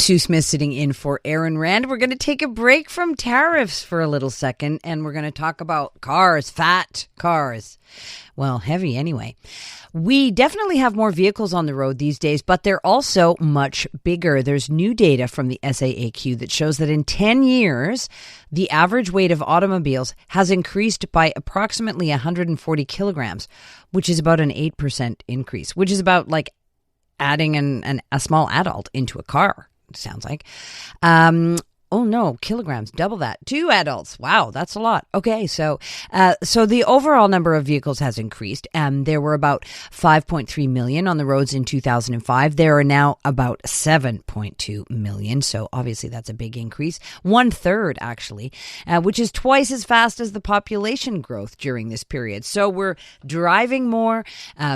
Sue Smith sitting in for Aaron Rand. We're going to take a break from tariffs for a little second, and we're going to talk about cars, fat cars. Well, heavy anyway. We definitely have more vehicles on the road these days, but they're also much bigger. There's new data from the SAAQ that shows that in 10 years, the average weight of automobiles has increased by approximately 140 kilograms, which is about an 8% increase, which is about like adding a small adult into a car, it sounds like. Oh no, kilograms, double that. 2 adults. Wow, that's a lot. Okay, so the overall number of vehicles has increased. There were about 5.3 million on the roads in 2005. There are now about 7.2 million. So obviously that's a big increase. 1/3 actually, which is twice as fast as the population growth during this period. So we're driving more,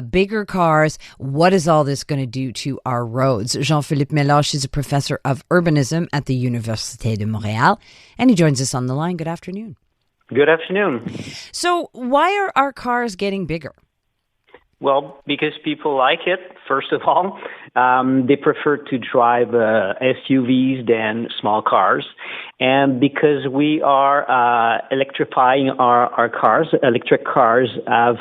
bigger cars. What is all this going to do to our roads? Jean-Philippe Meloche is a professor of urbanism at the Universite de Montreal, and he joins us on the line. Good afternoon. Good afternoon. So why are our cars getting bigger? Well, because people like it, first of all. They prefer to drive SUVs than small cars. And because we are electrifying our cars, electric cars have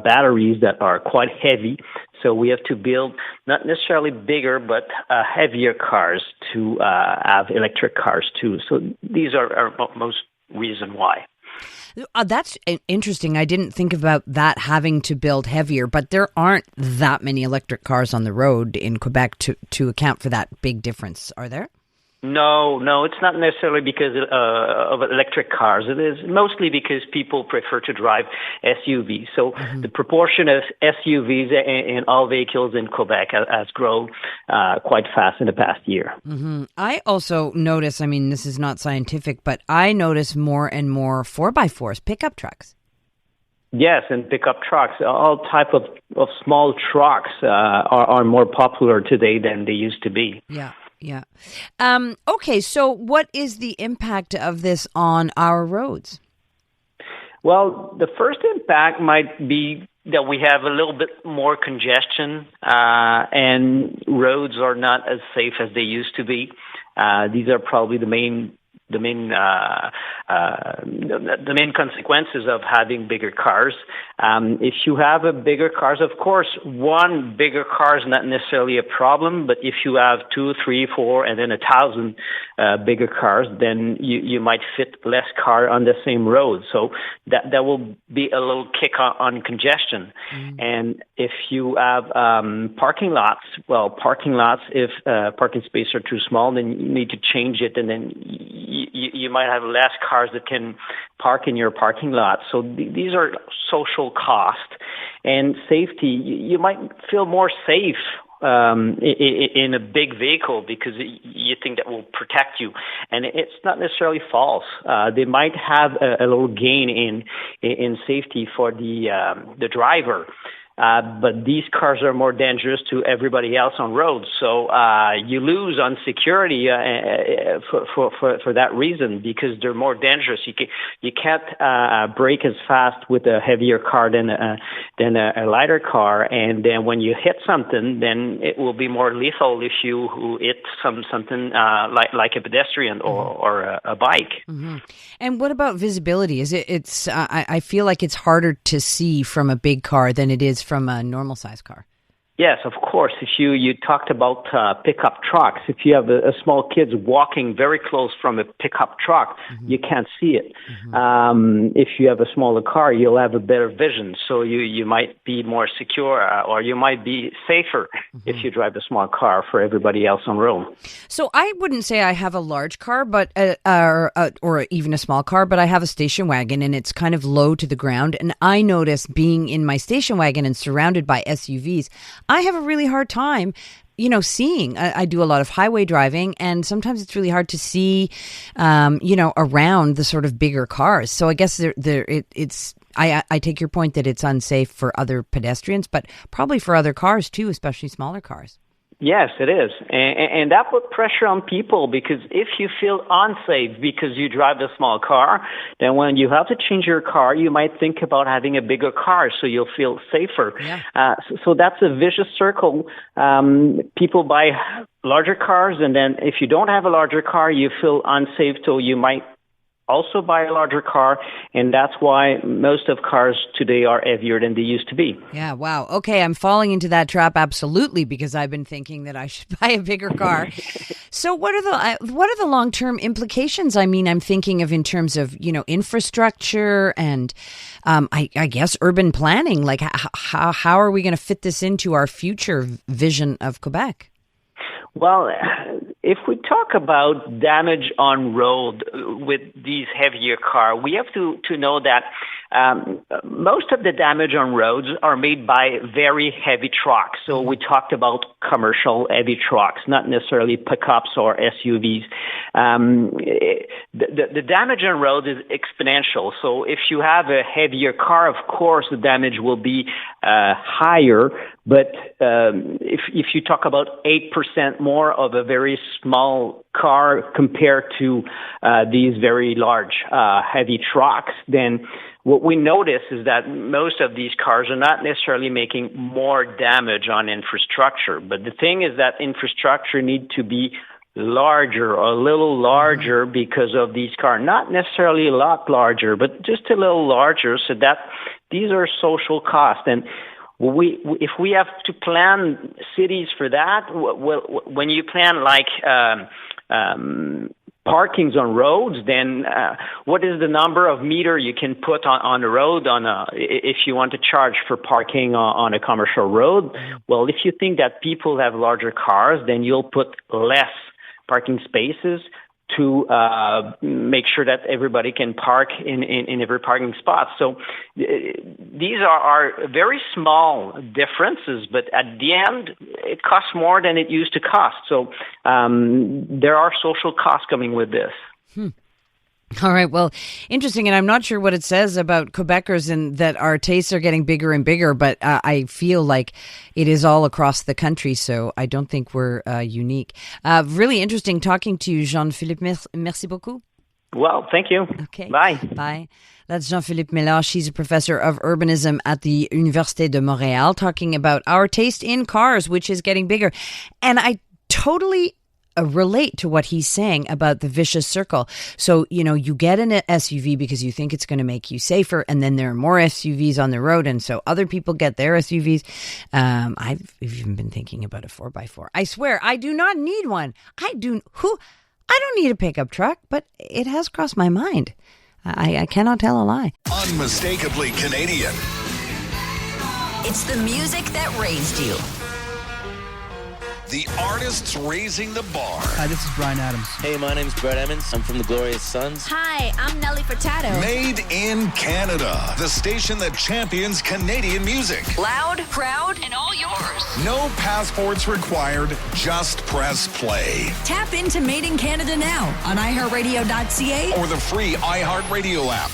batteries that are quite heavy. So we have to build not necessarily bigger, but heavier cars to have electric cars too. So these are most reason why. That's interesting. I didn't think about that having to build heavier, but there aren't that many electric cars on the road in Quebec to account for that big difference, are there? No, it's not necessarily because of electric cars. It is mostly because people prefer to drive SUVs. So the proportion of SUVs in all vehicles in Quebec has grown quite fast in the past year. I also notice, I mean, this is not scientific, but I notice more and more 4x4s, pickup trucks. Yes, and pickup trucks, all type of small trucks are more popular today than they used to be. Yeah. Okay, so what is the impact of this on our roads? Well, the first impact might be that we have a little bit more congestion and roads are not as safe as they used to be. These are probably the main consequences of having bigger cars. If you have a bigger cars, of course, one bigger car is not necessarily a problem, but if you have 2, 3, 4, and then 1,000 bigger cars, then you might fit less car on the same road. So that will be a little kick on congestion. And if you have parking lots, if parking spaces are too small, then you need to change it, and then you might have less cars that can park in your parking lot. So these are social costs. And safety, you might feel more safe in a big vehicle because you think that will protect you. And it's not necessarily false. They might have a little gain in safety for the driver. But these cars are more dangerous to everybody else on roads. So you lose on security for that reason because they're more dangerous. You can't brake as fast with a heavier car than a lighter car. And then when you hit something, then it will be more lethal if you hit something like a pedestrian or a bike. And what about visibility? I feel like it's harder to see from a big car than it is from a normal size car. Yes, of course. If you talked about pickup trucks, if you have a small kids walking very close from a pickup truck, you can't see it. If you have a smaller car, you'll have a better vision, so you might be more secure, or you might be safer if you drive a small car for everybody else on road. So I wouldn't say I have a large car, but or even a small car, but I have a station wagon, and it's kind of low to the ground. And I notice being in my station wagon and surrounded by SUVs, I have a really hard time, seeing. I do a lot of highway driving, and sometimes it's really hard to see, around the sort of bigger cars. So I guess I take your point that it's unsafe for other pedestrians, but probably for other cars too, especially smaller cars. Yes, it is. And that put pressure on people because if you feel unsafe because you drive a small car, then when you have to change your car, you might think about having a bigger car so you'll feel safer. Yeah. So that's a vicious circle. People buy larger cars, and then if you don't have a larger car, you feel unsafe, so you might also buy a larger car, and that's why most of cars today are heavier than they used to be. Yeah, wow. Okay, I'm falling into that trap absolutely because I've been thinking that I should buy a bigger car. So what are the long-term implications? I mean, I'm thinking of in terms of, infrastructure and I guess urban planning. Like how are we going to fit this into our future vision of Quebec? Well, if we talk about damage on road with these heavier cars, we have to know that most of the damage on roads are made by very heavy trucks. So we talked about commercial heavy trucks, not necessarily pickups or SUVs. The damage on roads is exponential. So if you have a heavier car, of course, the damage will be higher. But if you talk about 8% more of a very small car compared to these very large heavy trucks, then what we notice is that most of these cars are not necessarily making more damage on infrastructure. But the thing is that infrastructure need to be larger or a little larger because of these cars. Not necessarily a lot larger, but just a little larger so that these are social costs. And if we have to plan cities for that, when you plan like parkings on roads, then what is the number of meter you can put on the road if you want to charge for parking on a commercial road? Well, if you think that people have larger cars, then you'll put less parking spaces to make sure that everybody can park in every parking spot. So these are very small differences, but at the end, it costs more than it used to cost. So there are social costs coming with this. All right. Well, interesting. And I'm not sure what it says about Quebecers and that our tastes are getting bigger and bigger, but I feel like it is all across the country. So I don't think we're unique. Really interesting talking to you, Jean-Philippe. Merci beaucoup. Well, thank you. Okay. Bye. Bye. That's Jean-Philippe Meloche. He's a professor of urbanism at the Universite de Montreal, talking about our taste in cars, which is getting bigger. And I totally relate to what he's saying about the vicious circle. So, you get an SUV because you think it's going to make you safer, and then there are more SUVs on the road, and so other people get their SUVs. I've even been thinking about a 4x4. I swear, I do not need one. I don't need a pickup truck, but it has crossed my mind. I cannot tell a lie. Unmistakably Canadian. It's the music that raised you. The artists raising the bar. Hi, this is Brian Adams. Hey, my name's Brett Emmons. I'm from the Glorious Sons. Hi, I'm Nelly Furtado. Made in Canada. The station that champions Canadian music. Loud, proud, and all yours. No passports required. Just press play. Tap into Made in Canada now on iHeartRadio.ca Or the free iHeartRadio app.